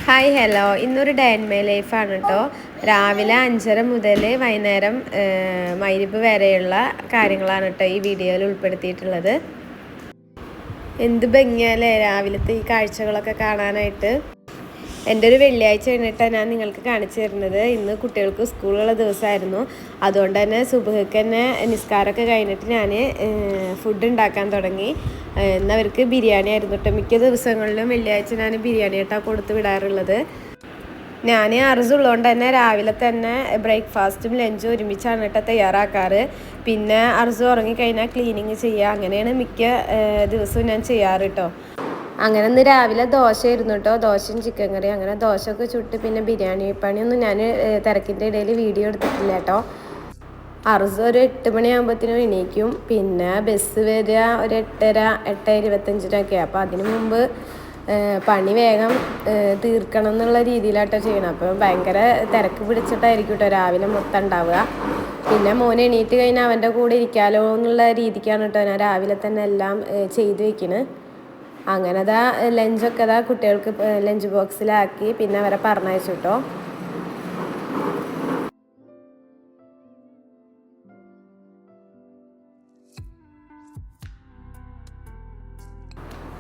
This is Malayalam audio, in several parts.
ഹായ് ഹലോ ഇന്നൊരു ഡേ ഇൻ മൈ ലൈഫാണ് കേട്ടോ. രാവിലെ 5:30 മുതൽ വൈകുന്നേരം മഗ്‌രിബ് വരെയുള്ള കാര്യങ്ങളാണ് കേട്ടോ ഈ വീഡിയോയിൽ ഉൾപ്പെടുത്തിയിട്ടുള്ളത്. എന്ത് ഭംഗിയല്ലേ രാവിലത്തെ ഈ കാഴ്ചകളൊക്കെ കാണാനായിട്ട്. എൻ്റെ ഒരു വെള്ളിയാഴ്ച കഴിഞ്ഞിട്ടാണ് ഞാൻ നിങ്ങൾക്ക് കാണിച്ചു തരുന്നത്. ഇന്ന് കുട്ടികൾക്ക് സ്കൂളുള്ള ദിവസമായിരുന്നു. അതുകൊണ്ട് തന്നെ സുബഹയ്ക്ക് തന്നെ നിസ്കാരമൊക്കെ കഴിഞ്ഞിട്ട് ഞാൻ ഫുഡ് ഉണ്ടാക്കാൻ തുടങ്ങി. ഇന്ന് അവർക്ക് ബിരിയാണി ആയിരുന്നു കേട്ടോ. മിക്ക ദിവസങ്ങളിലും വെള്ളിയാഴ്ച ഞാൻ ബിരിയാണി ആയിട്ടാണ് കൊടുത്ത് വിടാറുള്ളത്. ഞാൻ അർസുള്ളതുകൊണ്ട് തന്നെ രാവിലെ തന്നെ ബ്രേക്ക്ഫാസ്റ്റും ലഞ്ചും ഒരുമിച്ചാണ് കേട്ടോ തയ്യാറാക്കാറ്. പിന്നെ അർസു ഉറങ്ങിക്കഴിഞ്ഞാൽ ക്ലീനിങ് ചെയ്യുക, അങ്ങനെയാണ് മിക്ക ദിവസവും ഞാൻ ചെയ്യാറ് കേട്ടോ. അങ്ങനെ ഇന്ന് രാവിലെ ദോശയായിരുന്നു കേട്ടോ, ദോശയും ചിക്കൻ കറിയും. അങ്ങനെ ദോശയൊക്കെ ചുട്ട് പിന്നെ ബിരിയാണി പണിയൊന്നും ഞാൻ തിരക്കിൻ്റെ ഇടയിൽ വീഡിയോ എടുത്തിട്ടില്ല കേട്ടോ. അർസ് ഒരു 8 മണിയാകുമ്പോഴത്തേനും എണീക്കും. പിന്നെ ബസ് വരിക ഒരു 8:30, 8:25 അപ്പോൾ അതിന് മുമ്പ് പണി വേഗം തീർക്കണം എന്നുള്ള രീതിയിലാട്ടോ ചെയ്യണം. അപ്പോൾ ഭയങ്കര തിരക്ക് പിടിച്ചിട്ടായിരിക്കും കേട്ടോ രാവിലെ മൊത്തം ഉണ്ടാവുക. പിന്നെ മോനെ എണീറ്റ് കഴിഞ്ഞാൽ അവൻ്റെ കൂടെ ഇരിക്കാമല്ലോ എന്നുള്ള രീതിക്കാണ് കേട്ടോ ഞാൻ രാവിലെ തന്നെ എല്ലാം ചെയ്ത് വെക്കുന്നത്. അങ്ങനെ ലഞ്ചൊക്കെ കുട്ടികൾക്ക് ലഞ്ച് ബോക്സിലാക്കി പിന്നെ അവരെ പറഞ്ഞയച്ചു കേട്ടോ.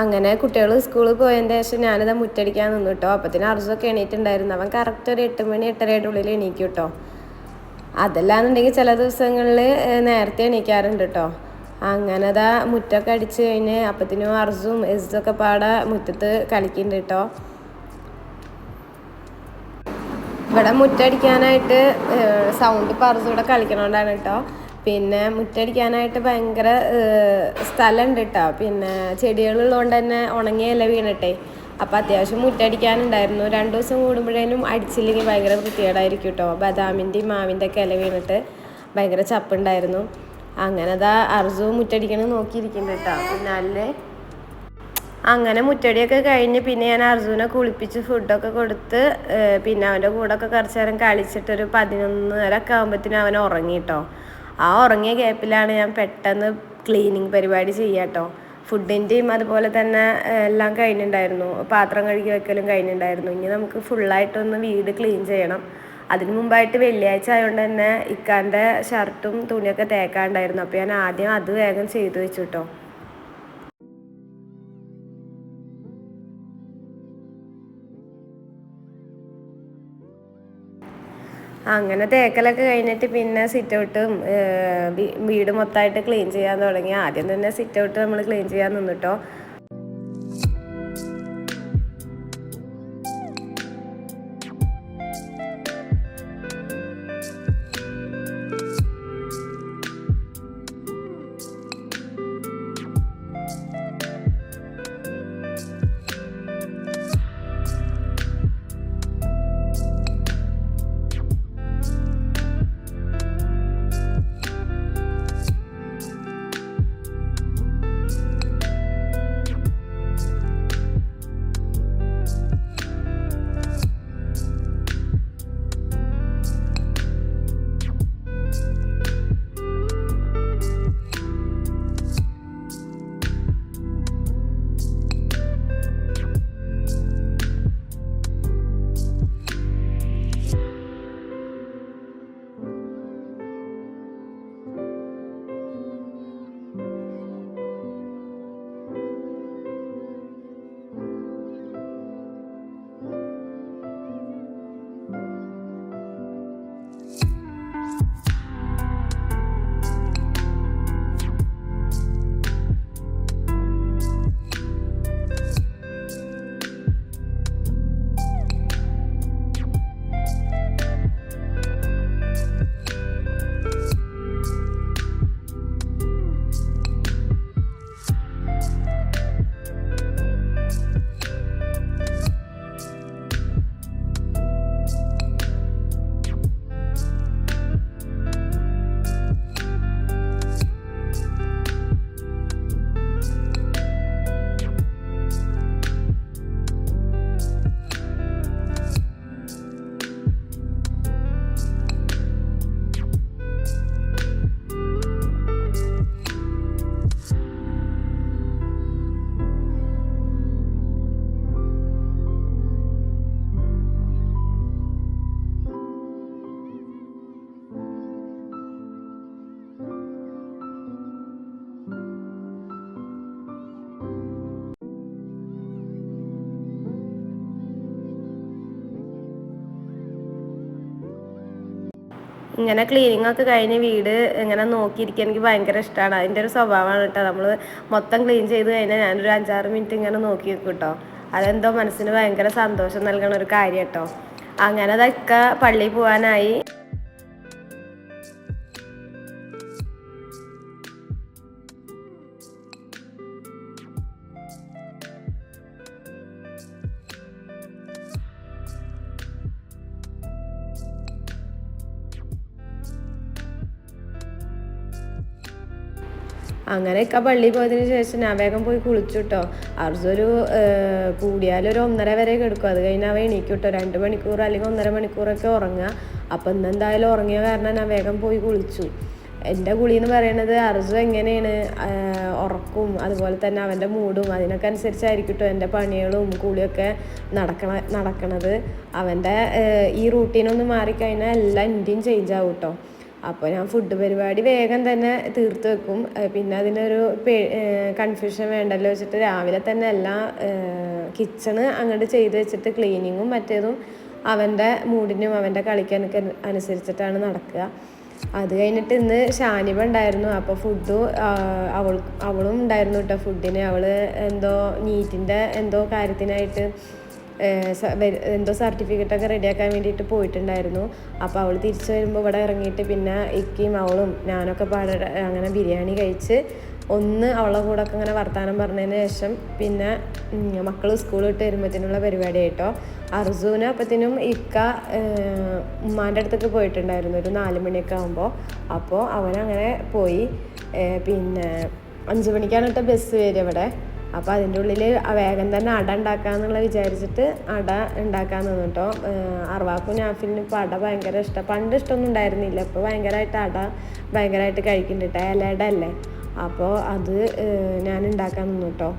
അങ്ങനെ കുട്ടികൾ സ്കൂളിൽ പോയതിൻ്റെ ശേഷം ഞാനിതാ മുറ്റടിക്കാൻ നിന്നു കേട്ടോ. അപ്പത്തിന് അർജുനൊക്കെ എണീറ്റുണ്ടായിരുന്നു. അവൻ കറക്റ്റ് ഒരു 8 മണി 8:30 ഉള്ളിൽ എണീക്കും കേട്ടോ. അതല്ലാന്നുണ്ടെങ്കിൽ ചില ദിവസങ്ങളിൽ നേരത്തെ എണീക്കാറുണ്ട് കേട്ടോ. അങ്ങനെ മുറ്റമൊക്കെ അടിച്ച് കഴിഞ്ഞ് അപ്പത്തിനും അർസും എസ്സൊക്കെ പാടെ മുറ്റത്ത് കളിക്കുന്നുണ്ട് കേട്ടോ. ഇവിടെ മുറ്റടിക്കാനായിട്ട് സൗണ്ട് ഇപ്പോൾ അർസു ഇവിടെ കളിക്കണോണ്ടാണ് കേട്ടോ. പിന്നെ മുറ്റടിക്കാനായിട്ട് ഭയങ്കര സ്ഥലമുണ്ട് കേട്ടോ. പിന്നെ ചെടികളുള്ളതുകൊണ്ട് തന്നെ ഉണങ്ങിയ ഇല വീണിട്ടെ. അപ്പോൾ അത്യാവശ്യം മുറ്റടിക്കാനുണ്ടായിരുന്നു. 2 ദിവസം കൂടുമ്പോഴേനും അടിച്ചില്ലെങ്കിൽ ഭയങ്കര വൃത്തികേടായിരിക്കും കേട്ടോ. ബദാമിൻ്റെയും മാവിൻ്റെ ഒക്കെ ഇല വീണിട്ട് ഭയങ്കര ചപ്പുണ്ടായിരുന്നു. അങ്ങനെ അർസു മുറ്റടിക്കണം നോക്കിയിരിക്കുന്നുണ്ട് കേട്ടോ. പിന്നാലെ അങ്ങനെ മുറ്റടിയൊക്കെ കഴിഞ്ഞ് പിന്നെ ഞാൻ അർജുനെ കുളിപ്പിച്ച് ഫുഡൊക്കെ കൊടുത്ത് പിന്നെ അവൻ്റെ കൂടെയൊക്കെ കുറച്ച് നേരം കളിച്ചിട്ടൊരു 11:30 ആകുമ്പോഴത്തേനും അവൻ ഉറങ്ങി കേട്ടോ. ആ ഉറങ്ങിയ ഗ്യാപ്പിലാണ് ഞാൻ പെട്ടെന്ന് ക്ലീനിങ് പരിപാടി ചെയ്യുക കേട്ടോ. ഫുഡിൻ്റെയും അതുപോലെ തന്നെ എല്ലാം കഴിഞ്ഞിട്ടുണ്ടായിരുന്നു. പാത്രം കഴുകി വെക്കലും കഴിഞ്ഞിട്ടുണ്ടായിരുന്നു. ഇനി നമുക്ക് ഫുള്ളായിട്ടൊന്ന് വീട് ക്ലീൻ ചെയ്യണം. അതിന് മുമ്പായിട്ട് വെള്ളിയാഴ്ച ആയതുകൊണ്ട് തന്നെ ഇക്കാൻ്റെ ഷർട്ടും തുണിയൊക്കെ തേക്കാണ്ടായിരുന്നു. അപ്പോൾ ഞാൻ ആദ്യം അത് വേഗം ചെയ്തു വെച്ചു കേട്ടോ. അങ്ങനെ തേക്കലൊക്കെ കഴിഞ്ഞിട്ട് പിന്നെ സിറ്റ് ഔട്ടും വീട് മൊത്തമായിട്ട് ക്ലീൻ ചെയ്യാൻ തുടങ്ങി. ആദ്യം തന്നെ സിറ്റ് ഔട്ട് നമ്മൾ ക്ലീൻ ചെയ്യാൻ നിന്നിട്ടോ. ഇങ്ങനെ ക്ലീനിങ് ഒക്കെ കഴിഞ്ഞ് വീട് ഇങ്ങനെ നോക്കിയിരിക്കാൻ എനിക്ക് ഭയങ്കര ഇഷ്ടമാണ്. അതിൻ്റെ ഒരു സ്വഭാവമാണ് കേട്ടോ. നമ്മൾ മൊത്തം ക്ലീൻ ചെയ്ത് കഴിഞ്ഞാൽ ഞാനൊരു 5-6 മിനിറ്റ് ഇങ്ങനെ നോക്കി വെക്കും കേട്ടോ. അതെന്തോ മനസ്സിന് ഭയങ്കര സന്തോഷം നൽകുന്ന ഒരു കാര്യം കേട്ടോ. അങ്ങനെ അതൊക്കെ പള്ളിയിൽ പോകാനായി. അങ്ങനെയൊക്കെ പള്ളിയിൽ പോയതിന് ശേഷം ഞാൻ വേഗം പോയി കുളിച്ചു കേട്ടോ. അർജുനൊരു കൂടിയാലൊരു 1:30 വരെ കിടക്കും. അത് കഴിഞ്ഞാൽ അവ എണീക്കും കേട്ടോ. 2 മണിക്കൂർ അല്ലെങ്കിൽ 1.5 മണിക്കൂറൊക്കെ ഉറങ്ങുക. അപ്പം ഇന്നെന്തായാലും ഉറങ്ങിയ കാരണം ഞാൻ വേഗം പോയി കുളിച്ചു. എൻ്റെ കുളി എന്ന് പറയുന്നത് അർജു എങ്ങനെയാണ് ഉറക്കും അതുപോലെ തന്നെ അവൻ്റെ മൂഡും അതിനൊക്കെ അനുസരിച്ചായിരിക്കും കേട്ടോ എൻ്റെ പണികളും കുളിയൊക്കെ നടക്കണത്. അവൻ്റെ ഈ റൂട്ടീനൊന്ന് മാറിക്കഴിഞ്ഞാൽ എല്ലാം ഇന്ത്യയും ചേഞ്ച് ആവും കേട്ടോ. അപ്പോൾ ഞാൻ ഫുഡ് പരിപാടി വേഗം തന്നെ തീർത്ത് വെക്കും. പിന്നെ അതിനൊരു കൺഫ്യൂഷൻ വേണ്ടല്ലോ വെച്ചിട്ട് രാവിലെ തന്നെ എല്ലാം കിച്ചണ് അങ്ങോട്ട് ചെയ്ത് വെച്ചിട്ട് ക്ലീനിങ്ങും മറ്റേതും അവൻ്റെ മൂഡിനും അവൻ്റെ കളിക്കാനൊക്കെ അനുസരിച്ചിട്ടാണ് നടക്കുക. അത് കഴിഞ്ഞിട്ട് ഇന്ന് ഷാനിബ ഉണ്ടായിരുന്നു. അപ്പോൾ ഫുഡും അവളും ഉണ്ടായിരുന്നു കേട്ടോ ഫുഡിന്. അവൾ എന്തോ നീറ്റിൻ്റെ എന്തോ കാര്യത്തിനായിട്ട് എന്തോ സർട്ടിഫിക്കറ്റൊക്കെ റെഡിയാക്കാൻ വേണ്ടിയിട്ട് പോയിട്ടുണ്ടായിരുന്നു. അപ്പോൾ അവൾ തിരിച്ചു വരുമ്പോൾ ഇവിടെ ഇറങ്ങിയിട്ട് പിന്നെ ഇക്കയും അവളും ഞാനൊക്കെ അങ്ങനെ ബിരിയാണി കഴിച്ച് അവളെ കൂടെ ഒക്കെ ഇങ്ങനെ വർത്താനം പറഞ്ഞതിന് ശേഷം പിന്നെ മക്കൾ സ്കൂൾ വിട്ട് വരുമ്പോഴത്തേനുള്ള പരിപാടി ആയിട്ടോ. അർജുന് അപ്പത്തിനും ഇക്ക ഉമ്മാൻ്റെ അടുത്തൊക്കെ പോയിട്ടുണ്ടായിരുന്നു ഒരു 4 മണിയൊക്കെ ആകുമ്പോൾ. അപ്പോൾ അവനങ്ങനെ പോയി. പിന്നെ 5 മണിക്കാണ് കേട്ടോ ബസ് വരിക ഇവിടെ. അപ്പോൾ അതിൻ്റെ ഉള്ളിൽ വേഗം തന്നെ അട ഉണ്ടാക്കാമെന്നുള്ള വിചാരിച്ചിട്ട് അട ഉണ്ടാക്കാൻ നിന്നു കേട്ടോ. അർവാക്കും നാഫിലിനും ഇപ്പോൾ അട ഭയങ്കര ഇഷ്ടം. പണ്ട് ഇഷ്ടമൊന്നും ഉണ്ടായിരുന്നില്ല, ഇപ്പോൾ ഭയങ്കരമായിട്ട് അട ഭയങ്കരമായിട്ട് കഴിക്കുന്നുണ്ട് കേട്ടോ. ഇലയുടെ അല്ലേ, അപ്പോൾ അത് ഞാൻ ഉണ്ടാക്കാൻ നിന്നു കേട്ടോ.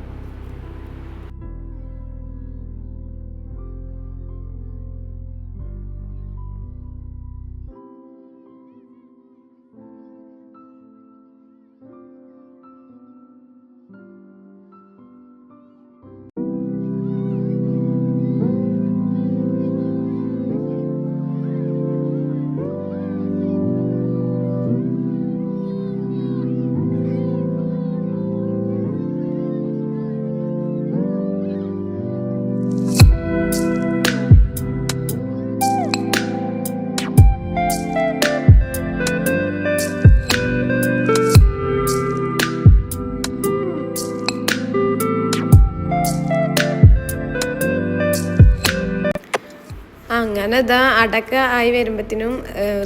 അങ്ങനെ ഇതാ അടക്ക ആയി വരുമ്പോഴത്തേനും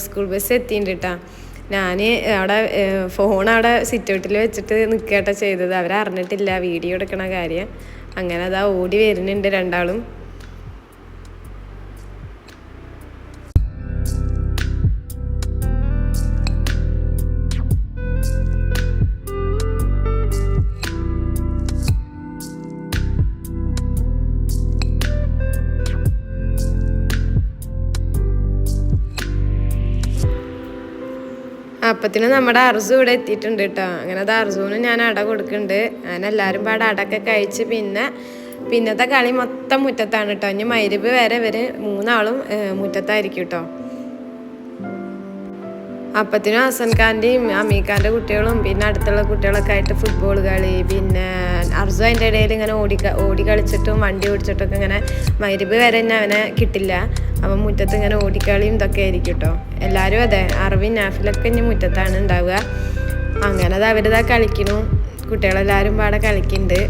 സ്കൂൾ ബസ് എത്തിയിട്ടുണ്ട് കേട്ടോ. ഞാൻ അവിടെ ഫോൺ അവിടെ സിറ്റ് ഔട്ടിൽ വെച്ചിട്ട് നിൽക്കട്ടോ ചെയ്തത്. അവരറിഞ്ഞിട്ടില്ല വീഡിയോ എടുക്കണ കാര്യം. അങ്ങനെ അതാ ഓടി വരുന്നുണ്ട് രണ്ടാളും. അപ്പത്തിന് നമ്മുടെ അർജു ഇവിടെ എത്തിയിട്ടുണ്ട് കേട്ടോ. അങ്ങനെ അത് അർജുവിന് ഞാൻ അട കൊടുക്കുന്നുണ്ട്. അങ്ങനെ എല്ലാവരും പാടെ അടക്കെ കഴിച്ച് പിന്നത്തെ കളി മൊത്തം മുറ്റത്താണ് കേട്ടോ. ഇനി മഗ്‌രിബ് വരെ ഇവർ 3 ആളും മുറ്റത്തായിരിക്കും കേട്ടോ. അപ്പത്തിനും ഹസൻ ഖാൻ്റെയും അമീഖാൻ്റെ കുട്ടികളും പിന്നെ അടുത്തുള്ള കുട്ടികളൊക്കെ ആയിട്ട് ഫുട്ബോൾ കളി. പിന്നെ അർജു അതിൻ്റെ ഇടയിൽ ഇങ്ങനെ ഓടി കളിച്ചിട്ടും വണ്ടി ഓടിച്ചിട്ടൊക്കെ ഇങ്ങനെ മഗ്‌രിബ് വരെ തന്നെ അവനെ കിട്ടില്ല. അപ്പം മുറ്റത്ത് ഇങ്ങനെ ഓടിക്കളിയും ഇതൊക്കെ ആയിരിക്കും കേട്ടോ. എല്ലാവരും അതെ, അറബി നാഫിലൊക്കെ ഇനി മുറ്റത്താണ് ഉണ്ടാവുക. അങ്ങനെ അത് അവരിതാ കളിക്കുന്നു. കുട്ടികളെല്ലാവരും പാടെ കളിക്കുന്നുണ്ട്.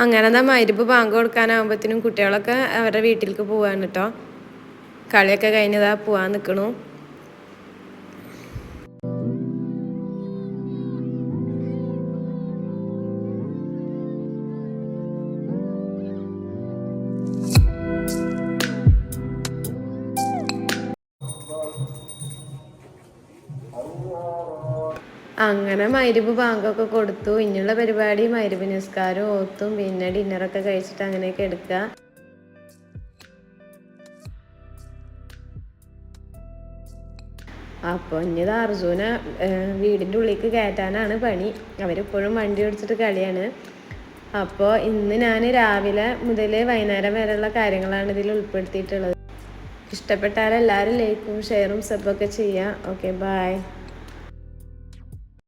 അങ്ങനെ എന്താ മഗ്‌രിബ് ബാങ്ക് കൊടുക്കാനാകുമ്പോഴത്തേനും കുട്ടികളൊക്കെ അവരുടെ വീട്ടിലേക്ക് പോവാണ് കേട്ടോ. കളിയൊക്കെ കഴിഞ്ഞതാ പോവാൻ നിൽക്കണു. അങ്ങനെ മഗ്‌രിബ് ബാങ്കൊക്കെ കൊടുത്തു. ഇനിയുള്ള പരിപാടി മഗ്‌രിബ് നിസ്കാരം ഓത്തും പിന്നെ ഡിന്നറൊക്കെ കഴിച്ചിട്ട് അങ്ങനെയൊക്കെ എടുക്കുക. അപ്പോൾ ഇനി അർജുനെ വീടിൻ്റെ ഉള്ളിലേക്ക് കയറ്റാനാണ് പണി. അവരിപ്പോഴും വണ്ടി ഓടിച്ചിട്ട് കളിയാണ്. അപ്പോൾ ഇന്ന് ഞാൻ രാവിലെ മുതൽ വൈകുന്നേരം വരെയുള്ള കാര്യങ്ങളാണ് ഇതിൽ ഉൾപ്പെടുത്തിയിട്ടുള്ളത്. ഇഷ്ടപ്പെട്ടാൽ എല്ലാവരും ലൈക്കും ഷെയറും സബ്ബൊക്കെ ചെയ്യുക. Okay, by.